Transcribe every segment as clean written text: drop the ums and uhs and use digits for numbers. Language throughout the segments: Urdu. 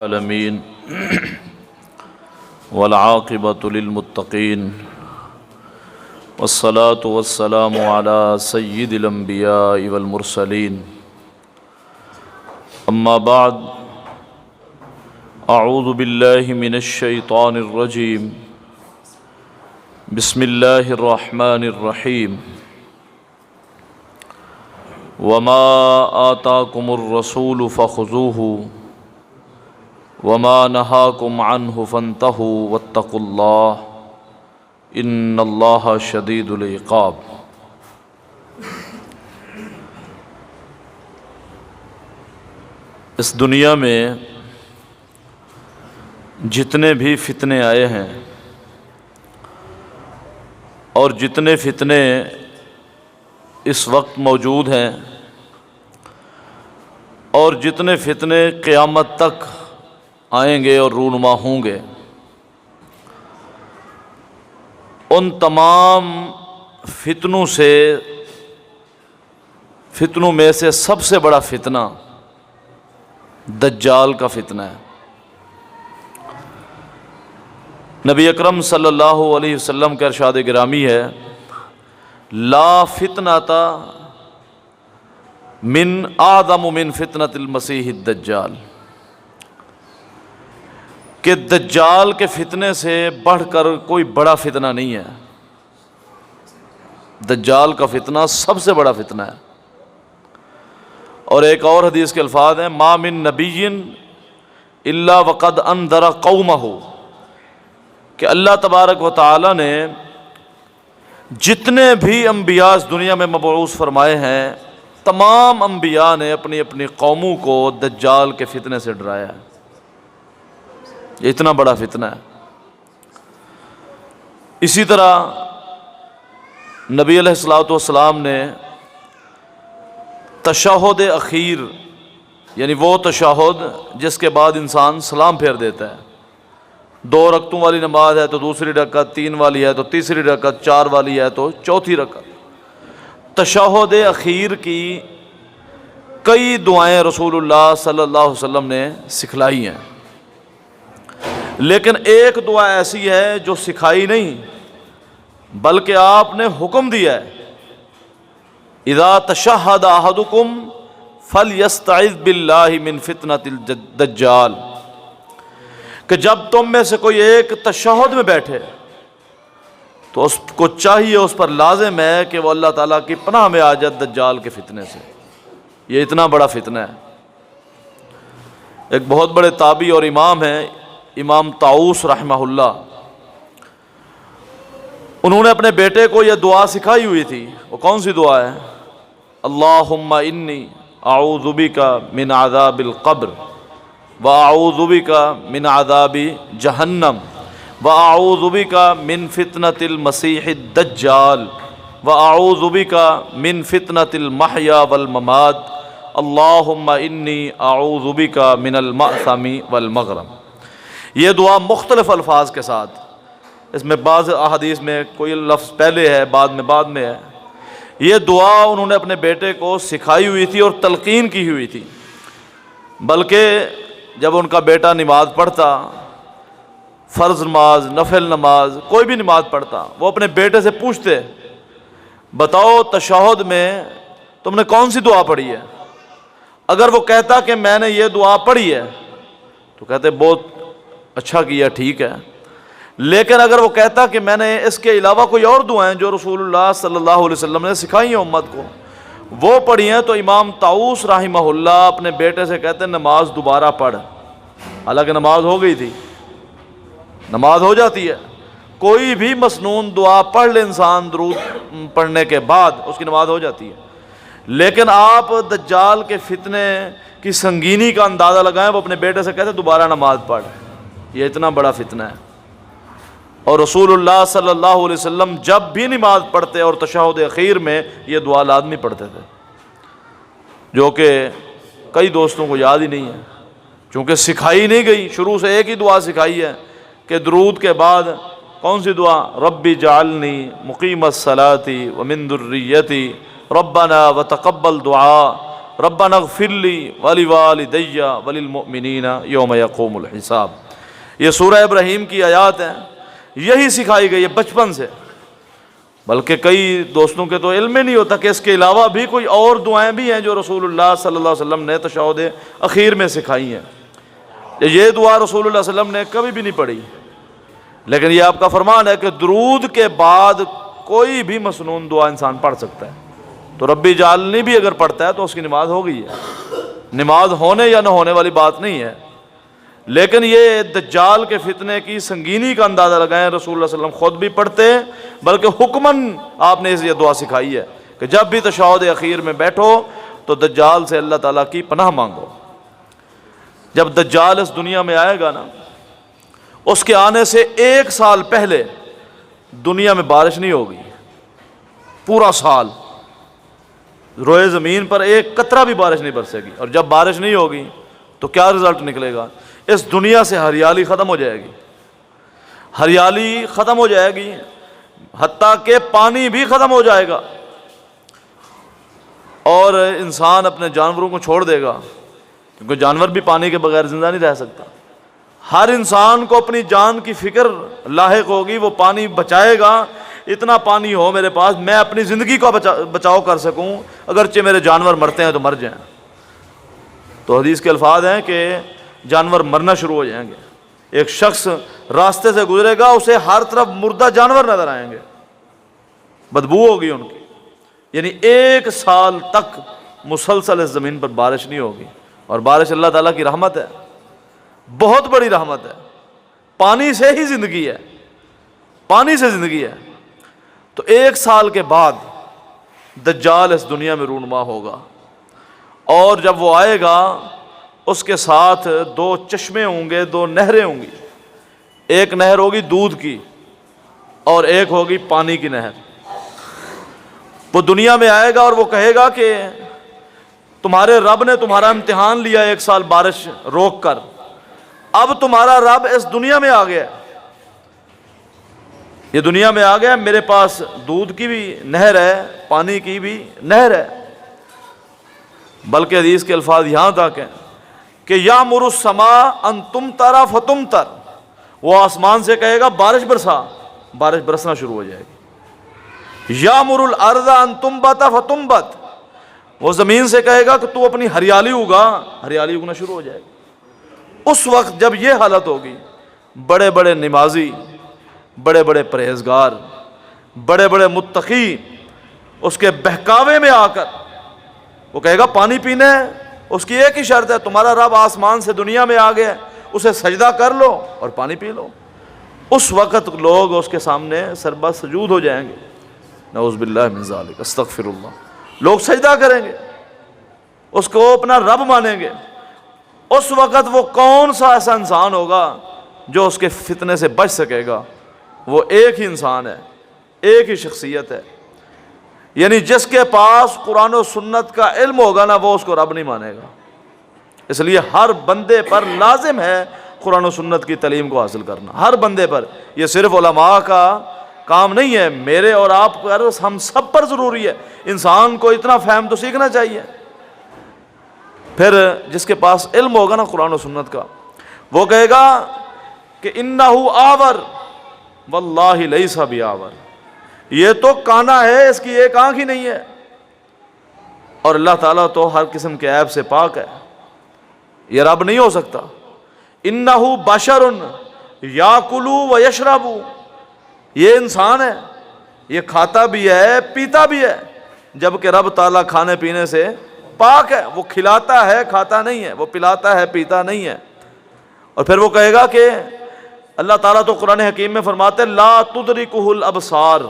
العالمین والعاقبۃ للمتقین والصلاة والسلام علی سید الانبیاء والمرسلین اما بعد اعوذ باللہ من الشیطان الرجیم بسم اللہ الرحمن الرحیم وما آتاکم الرسول فخذوہ وما نہاکم عنہ فانتہوا واتقوا اللہ ان اللہ شدید العقاب۔ اس دنیا میں جتنے بھی فتنے آئے ہیں اور جتنے فتنے اس وقت موجود ہیں اور جتنے فتنے قیامت تک آئیں گے اور رونما ہوں گے، ان تمام فتنوں میں سے سب سے بڑا فتنہ دجال کا فتنہ ہے۔ نبی اکرم صلی اللہ علیہ وسلم کا ارشاد گرامی ہے، لا فتنۃ من اعظم من فتنۃ المسیح الدجال، کہ دجال کے فتنے سے بڑھ کر کوئی بڑا فتنہ نہیں ہے۔ دجال کا فتنہ سب سے بڑا فتنہ ہے۔ اور ایک اور حدیث کے الفاظ ہیں، ما من نبی الا وقد انذر قومہ، کہ اللہ تبارک و تعالی نے جتنے بھی انبیاء اس دنیا میں مبعوث فرمائے ہیں، تمام انبیاء نے اپنی اپنی قوموں کو دجال کے فتنے سے ڈرایا ہے۔ یہ اتنا بڑا فتنہ ہے۔ اسی طرح نبی علیہ الصلوۃ والسلام نے تشہد اخیر، یعنی وہ تشہد جس کے بعد انسان سلام پھیر دیتا ہے، 2 رکعتوں والی نماز ہے تو دوسری رکعت، 3 والی ہے تو تیسری رکعت، 4 والی ہے تو چوتھی رکعت، تشہد اخیر کی کئی دعائیں رسول اللہ صلی اللہ علیہ وسلم نے سکھلائی ہیں، لیکن ایک دعا ایسی ہے جو سکھائی نہیں بلکہ آپ نے حکم دیا ہے، اذا تشہد احدکم فلیستعذ باللہ من فتنۃ الدجال، کہ جب تم میں سے کوئی ایک تشہد میں بیٹھے تو اس کو چاہیے، اس پر لازم ہے کہ وہ اللہ تعالیٰ کی پناہ میں آ جائے دجال کے فتنے سے۔ یہ اتنا بڑا فتنہ ہے۔ ایک بہت بڑے تابعی اور امام ہیں، امام طاؤس رحمہ اللہ، انہوں نے اپنے بیٹے کو یہ دعا سکھائی ہوئی تھی۔ وہ کون سی دعا ہے؟ اللہم انی اعوذ بک من عذاب القبر واعوذ بک من عذاب جہنم واعوذ بک من فتنۃ المسیح الدجال واعوذ بک من فتنۃ المحیا والممات اللہم انی اعوذ بک من المأثم والمغرم۔ یہ دعا مختلف الفاظ کے ساتھ، اس میں بعض احادیث میں کوئی لفظ پہلے ہے، بعد میں ہے۔ یہ دعا انہوں نے اپنے بیٹے کو سکھائی ہوئی تھی اور تلقین کی ہوئی تھی، بلکہ جب ان کا بیٹا نماز پڑھتا، فرض نماز، نفل نماز، کوئی بھی نماز پڑھتا، وہ اپنے بیٹے سے پوچھتے، بتاؤ تشہد میں تم نے کون سی دعا پڑھی ہے؟ اگر وہ کہتا کہ میں نے یہ دعا پڑھی ہے تو کہتے بہت اچھا کیا، ٹھیک ہے۔ لیکن اگر وہ کہتا کہ میں نے اس کے علاوہ کوئی اور دعائیں جو رسول اللہ صلی اللہ علیہ وسلم نے سکھائی ہیں امت کو، وہ پڑھی ہیں، تو امام طاؤس رحمہ اللہ اپنے بیٹے سے کہتے ہیں نماز دوبارہ پڑھ۔ حالانکہ نماز ہو گئی تھی، نماز ہو جاتی ہے، کوئی بھی مسنون دعا پڑھ لے انسان درود پڑھنے کے بعد اس کی نماز ہو جاتی ہے۔ لیکن آپ دجال کے فتنے کی سنگینی کا اندازہ لگائیں، وہ اپنے بیٹے سے کہتے ہیں دوبارہ نماز پڑھ۔ یہ اتنا بڑا فتنہ ہے۔ اور رسول اللہ صلی اللہ علیہ وسلم جب بھی نماز پڑھتے اور تشہد اخیر میں یہ دعا لازمی پڑھتے تھے، جو کہ کئی دوستوں کو یاد ہی نہیں ہے، چونکہ سکھائی نہیں گئی۔ شروع سے ایک ہی دعا سکھائی ہے کہ درود کے بعد کون سی دعا؟ ربی جعلنی مقیم الصلاۃ ومن ذریتی ربنا وتقبل دعا ربنا اغفر لی ولوالدی وللمؤمنین یوم یقوم الحساب۔ یہ سورہ ابراہیم کی آیات ہیں، یہی سکھائی گئی ہے بچپن سے، بلکہ کئی دوستوں کے تو علم ہی نہیں ہوتا کہ اس کے علاوہ بھی کوئی اور دعائیں بھی ہیں جو رسول اللہ صلی اللہ علیہ وسلم نے تشہد اخیر میں سکھائی ہیں۔ یہ دعا رسول اللہ صلی اللہ علیہ وسلم نے کبھی بھی نہیں پڑھی، لیکن یہ آپ کا فرمان ہے کہ درود کے بعد کوئی بھی مسنون دعا انسان پڑھ سکتا ہے۔ تو ربی جعلنی بھی اگر پڑھتا ہے تو اس کی نماز ہو گئی ہے، نماز ہونے یا نہ ہونے والی بات نہیں ہے۔ لیکن یہ دجال کے فتنے کی سنگینی کا اندازہ لگائیں، رسول اللہ صلی اللہ علیہ وسلم خود بھی پڑھتے ہیں، بلکہ حکماً آپ نے یہ دعا سکھائی ہے کہ جب بھی تشہد اخیر میں بیٹھو تو دجال سے اللہ تعالیٰ کی پناہ مانگو۔ جب دجال اس دنیا میں آئے گا نا، اس کے آنے سے 1 سال پہلے دنیا میں بارش نہیں ہوگی، پورا سال روئے زمین پر ایک قطرہ بھی بارش نہیں برسے گی، اور جب بارش نہیں ہوگی تو کیا رزلٹ نکلے گا؟ اس دنیا سے ہریالی ختم ہو جائے گی، ہریالی ختم ہو جائے گی، حتیٰ کہ پانی بھی ختم ہو جائے گا، اور انسان اپنے جانوروں کو چھوڑ دے گا، کیونکہ جانور بھی پانی کے بغیر زندہ نہیں رہ سکتا۔ ہر انسان کو اپنی جان کی فکر لاحق ہوگی، وہ پانی بچائے گا، اتنا پانی ہو میرے پاس میں اپنی زندگی کو بچاؤ کر سکوں، اگرچہ میرے جانور مرتے ہیں تو مر جائیں۔ تو حدیث کے الفاظ ہیں کہ جانور مرنا شروع ہو جائیں گے، ایک شخص راستے سے گزرے گا، اسے ہر طرف مردہ جانور نظر آئیں گے، بدبو ہوگی ان کی، یعنی 1 سال تک مسلسل اس زمین پر بارش نہیں ہوگی۔ اور بارش اللہ تعالیٰ کی رحمت ہے، بہت بڑی رحمت ہے، پانی سے ہی زندگی ہے، پانی سے زندگی ہے۔ تو 1 سال کے بعد دجال اس دنیا میں رونما ہوگا، اور جب وہ آئے گا اس کے ساتھ 2 چشمے ہوں گے، 2 نہریں ہوں گی، ایک نہر ہوگی دودھ کی اور ایک ہوگی پانی کی نہر۔ وہ دنیا میں آئے گا اور وہ کہے گا کہ تمہارے رب نے تمہارا امتحان لیا 1 سال بارش روک کر، اب تمہارا رب اس دنیا میں آ گیا، یہ دنیا میں آ گیا، میرے پاس دودھ کی بھی نہر ہے، پانی کی بھی نہر ہے۔ بلکہ حدیث کے الفاظ یہاں تک ہیں کہ یامر السماء ان تمطر فتمطر، وہ آسمان سے کہے گا بارش برسا، بارش برسنا شروع ہو جائے گی۔ یامر الارض ان تنبت فتنبت، وہ زمین سے کہے گا کہ تو اپنی ہریالی اگا، ہریالی اگنا شروع ہو جائے گی۔ اس وقت جب یہ حالت ہوگی، بڑے بڑے نمازی، بڑے بڑے پرہیزگار، بڑے بڑے متقی اس کے بہکاوے میں آ کر وہ کہے گا پانی پینا ہے، اس کی ایک ہی شرط ہے، تمہارا رب آسمان سے دنیا میں آ گیا، اسے سجدہ کر لو اور پانی پی لو۔ اس وقت لوگ اس کے سامنے سربا سجود ہو جائیں گے، نعوذ باللہ من ذالک، استغفر اللہ، لوگ سجدہ کریں گے، اس کو اپنا رب مانیں گے۔ اس وقت وہ کون سا ایسا انسان ہوگا جو اس کے فتنے سے بچ سکے گا؟ وہ ایک ہی انسان ہے، ایک ہی شخصیت ہے، یعنی جس کے پاس قرآن و سنت کا علم ہوگا نا، وہ اس کو رب نہیں مانے گا۔ اس لیے ہر بندے پر لازم ہے قرآن و سنت کی تعلیم کو حاصل کرنا، ہر بندے پر۔ یہ صرف علماء کا کام نہیں ہے، میرے اور آپ پر، ہم سب پر ضروری ہے۔ انسان کو اتنا فہم تو سیکھنا چاہیے۔ پھر جس کے پاس علم ہوگا نا قرآن و سنت کا، وہ کہے گا کہ انہ آور واللہ لیس بیاور، یہ تو کانا ہے، اس کی ایک آنکھ ہی نہیں ہے، اور اللہ تعالیٰ تو ہر قسم کے عیب سے پاک ہے، یہ رب نہیں ہو سکتا۔ انہ بشر یاکل و یشرب، یہ انسان ہے، یہ کھاتا بھی ہے پیتا بھی ہے، جبکہ رب تعالیٰ کھانے پینے سے پاک ہے، وہ کھلاتا ہے کھاتا نہیں ہے، وہ پلاتا ہے پیتا نہیں ہے۔ اور پھر وہ کہے گا کہ اللہ تعالیٰ تو قرآن حکیم میں فرماتے لا تدرکہ الابصار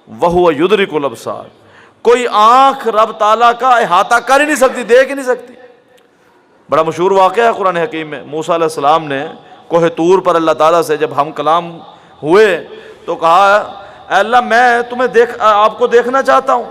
وہو یدرک الابصار، کوئی آنکھ رب تعالیٰ کا احاطہ کر ہی نہیں سکتی، دیکھ ہی نہیں سکتی۔ بڑا مشہور واقعہ ہے قرآن حکیم میں، موسیٰ علیہ السلام نے کوہ طور پر اللہ تعالیٰ سے جب ہم کلام ہوئے تو کہا اے اللہ میں تمہیں آپ کو دیکھنا چاہتا ہوں،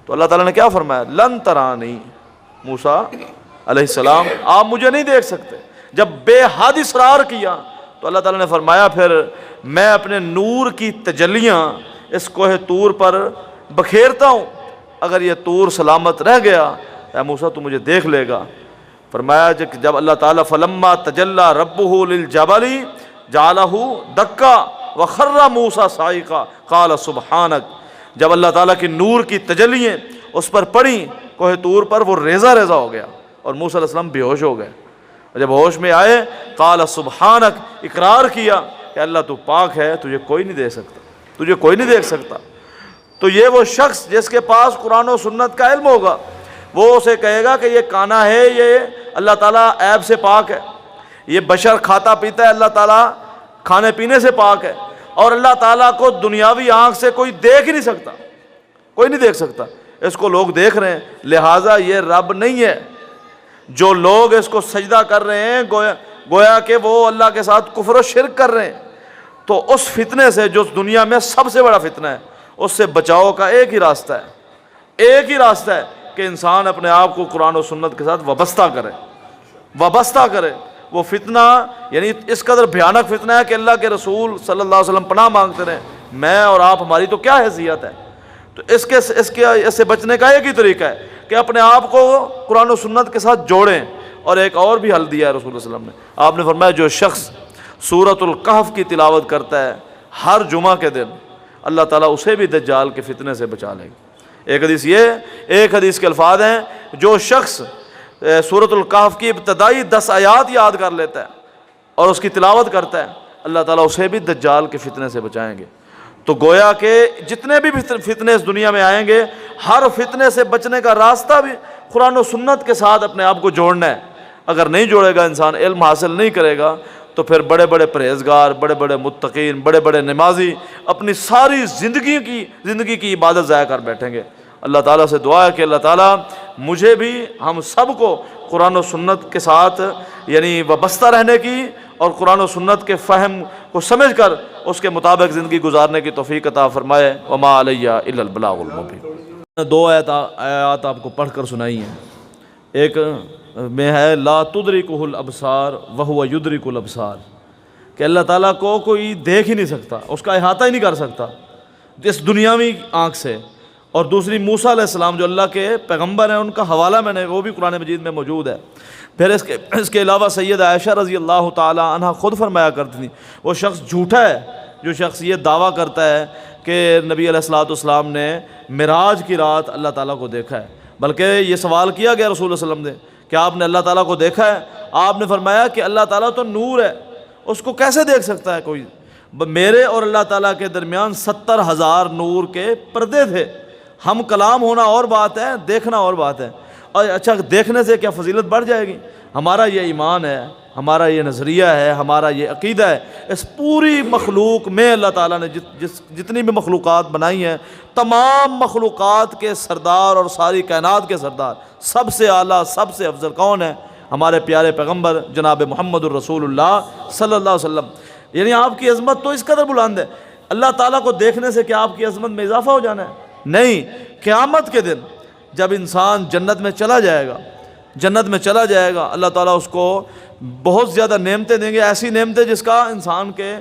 تو اللہ تعالیٰ نے کیا فرمایا؟ لن ترانی، موسیٰ علیہ السلام آپ مجھے نہیں دیکھ سکتے۔ جب بے حد اصرار کیا تو اللہ تعالیٰ نے فرمایا پھر میں اپنے نور کی تجلیاں اس کوہ طور پر بکھیرتا ہوں، اگر یہ طور سلامت رہ گیا اے موسیٰ تو مجھے دیکھ لے گا۔ فرمایا جب اللہ تعالیٰ فلما تجلی ربہ للجبل جعلہ دکا وخر موسیٰ صعقا قال سبحانک، جب اللہ تعالیٰ کی نور کی تجلییں اس پر پڑیں کوہ طور پر، وہ ریزہ ریزہ ہو گیا اور موسیٰ علیہ السلام بے ہوش ہو گئے۔ اور جب ہوش میں آئے قال سبحانک، اقرار کیا کہ اللہ تو پاک ہے، تجھے کوئی نہیں دیکھ سکتا، تجھے کوئی نہیں دیکھ سکتا۔ تو یہ وہ شخص جس کے پاس قرآن و سنت کا علم ہوگا، وہ اسے کہے گا کہ یہ کانا ہے، یہ اللہ تعالیٰ عیب سے پاک ہے، یہ بشر کھاتا پیتا ہے، اللہ تعالیٰ کھانے پینے سے پاک ہے، اور اللہ تعالیٰ کو دنیاوی آنکھ سے کوئی دیکھ ہی نہیں سکتا، کوئی نہیں دیکھ سکتا، اس کو لوگ دیکھ رہے ہیں، لہٰذا یہ رب نہیں ہے۔ جو لوگ اس کو سجدہ کر رہے ہیں گویا کہ وہ اللہ کے ساتھ کفر و شرک کر رہے ہیں۔ تو اس فتنے سے جو دنیا میں سب سے بڑا فتنہ ہے، اس سے بچاؤ کا ایک ہی راستہ ہے، ایک ہی راستہ ہے کہ انسان اپنے آپ کو قرآن و سنت کے ساتھ وابستہ کرے۔ وہ فتنہ یعنی اس قدر بھیانک فتنہ ہے کہ اللہ کے رسول صلی اللہ علیہ وسلم پناہ مانگتے رہے، میں اور آپ ہماری تو کیا حیثیت ہے۔ تو اس سے بچنے کا ایک ہی طریقہ ہے کہ اپنے آپ کو قرآن و سنت کے ساتھ جوڑیں۔ اور ایک اور بھی حل دیا ہے رسول اللہ صلی اللہ علیہ وسلم نے، آپ نے فرمایا جو شخص سورۃ الکہف کی تلاوت کرتا ہے ہر جمعہ کے دن، اللہ تعالیٰ اسے بھی دجال کے فتنے سے بچا لے گا۔ ایک حدیث کے الفاظ ہیں، جو شخص سورۃ الکہف کی ابتدائی 10 آیات یاد کر لیتا ہے اور اس کی تلاوت کرتا ہے، اللہ تعالیٰ اسے بھی دجال کے فتنے سے بچائیں گے۔ تو گویا کہ جتنے بھی فتنے اس دنیا میں آئیں گے، ہر فتنے سے بچنے کا راستہ بھی قرآن و سنت کے ساتھ اپنے آپ کو جوڑنا ہے۔ اگر نہیں جوڑے گا انسان، علم حاصل نہیں کرے گا، تو پھر بڑے بڑے پرہیزگار، بڑے بڑے متقین، بڑے بڑے نمازی اپنی ساری زندگی کی عبادت ضائع کر بیٹھیں گے۔ اللہ تعالیٰ سے دعا ہے کہ اللہ تعالیٰ مجھے بھی ہم سب کو قرآن و سنت کے ساتھ یعنی وابستہ رہنے کی اور قرآن و سنت کے فہم کو سمجھ کر اس کے مطابق زندگی گزارنے کی توفیق عطا فرمائے۔ وما علیہ الا البلاغ المبین۔ 2 آیات آپ کو پڑھ کر سنائی ہیں۔ ایک میں ہے لا تدرکہ الابصار وہو یدرک الابصار، کہ اللہ تعالیٰ کو کوئی دیکھ ہی نہیں سکتا، اس کا احاطہ ہی نہیں کر سکتا اس دنیاوی آنکھ سے۔ اور دوسری موسیٰ علیہ السلام جو اللہ کے پیغمبر ہیں، ان کا حوالہ میں نے وہ بھی قرآن مجید میں موجود ہے۔ پھر اس کے علاوہ سید عائشہ رضی اللہ تعالی عنہ خود فرمایا کرتی تھیں، وہ شخص جھوٹا ہے جو شخص یہ دعویٰ کرتا ہے کہ نبی علیہ الصلوۃ والسلام نے معراج کی رات اللہ تعالیٰ کو دیکھا ہے۔ بلکہ یہ سوال کیا گیا رسول اللہ صلی اللہ علیہ وسلم نے کہ آپ نے اللہ تعالیٰ کو دیکھا ہے؟ آپ نے فرمایا کہ اللہ تعالیٰ تو نور ہے، اس کو کیسے دیکھ سکتا ہے کوئی؟ میرے اور اللہ تعالیٰ کے درمیان 70,000 نور کے پردے تھے۔ ہم کلام ہونا اور بات ہے، دیکھنا اور بات ہے۔ اور اچھا، دیکھنے سے کیا فضیلت بڑھ جائے گی؟ ہمارا یہ ایمان ہے، ہمارا یہ نظریہ ہے، ہمارا یہ عقیدہ ہے، اس پوری مخلوق میں اللہ تعالیٰ نے جتنی بھی مخلوقات بنائی ہیں، تمام مخلوقات کے سردار اور ساری کائنات کے سردار، سب سے اعلیٰ، سب سے افضل کون ہے؟ ہمارے پیارے پیغمبر جناب محمد الرسول اللہ صلی اللہ علیہ وسلم۔ یعنی آپ کی عظمت تو اس قدر بلند ہے، اللہ تعالیٰ کو دیکھنے سے کیا آپ کی عظمت میں اضافہ ہو جانا ہے؟ نہیں، قیامت کے دن جب انسان جنت میں چلا جائے گا، اللہ تعالیٰ اس کو بہت زیادہ نعمتیں دیں گے، ایسی نعمتیں جس کا انسان کے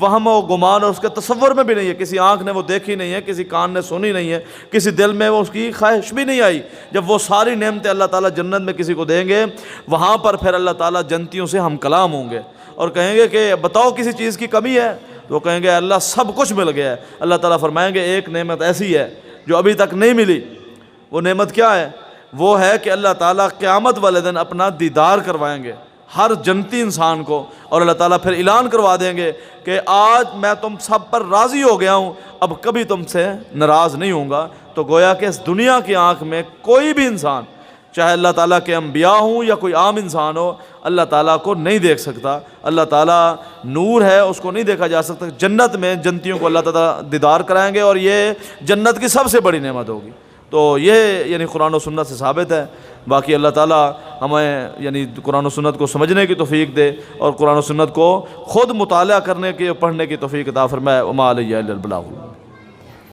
وہم و گمان اور اس کے تصور میں بھی نہیں ہے، کسی آنکھ نے وہ دیکھی نہیں ہے، کسی کان نے سنی نہیں ہے، کسی دل میں وہ اس کی خواہش بھی نہیں آئی۔ جب وہ ساری نعمتیں اللہ تعالیٰ جنت میں کسی کو دیں گے، وہاں پر پھر اللہ تعالیٰ جنتیوں سے ہم کلام ہوں گے اور کہیں گے کہ بتاؤ کسی چیز کی کمی ہے؟ تو وہ کہیں گے اللہ سب کچھ مل گیا ہے۔ اللہ تعالیٰ فرمائیں گے ایک نعمت ایسی ہے جو ابھی تک نہیں ملی۔ وہ نعمت کیا ہے؟ وہ ہے کہ اللہ تعالیٰ قیامت والے دن اپنا دیدار کروائیں گے ہر جنتی انسان کو، اور اللہ تعالیٰ پھر اعلان کروا دیں گے کہ آج میں تم سب پر راضی ہو گیا ہوں، اب کبھی تم سے ناراض نہیں ہوں گا۔ تو گویا کہ اس دنیا کی آنکھ میں کوئی بھی انسان، چاہے اللہ تعالیٰ کے انبیاء ہوں یا کوئی عام انسان ہو، اللہ تعالیٰ کو نہیں دیکھ سکتا۔ اللہ تعالیٰ نور ہے، اس کو نہیں دیکھا جا سکتا۔ جنت میں جنتیوں کو اللہ تعالیٰ دیدار کرائیں گے اور یہ جنت کی سب سے بڑی نعمت ہوگی۔ تو یہ یعنی قرآن و سنت سے ثابت ہے۔ باقی اللہ تعالیٰ ہمیں یعنی قرآن و سنت کو سمجھنے کی توفیق دے اور قرآن و سنت کو خود مطالعہ کرنے کی، پڑھنے کی توفیق عطا فرمائے۔ وما علیہ الا البلاغ۔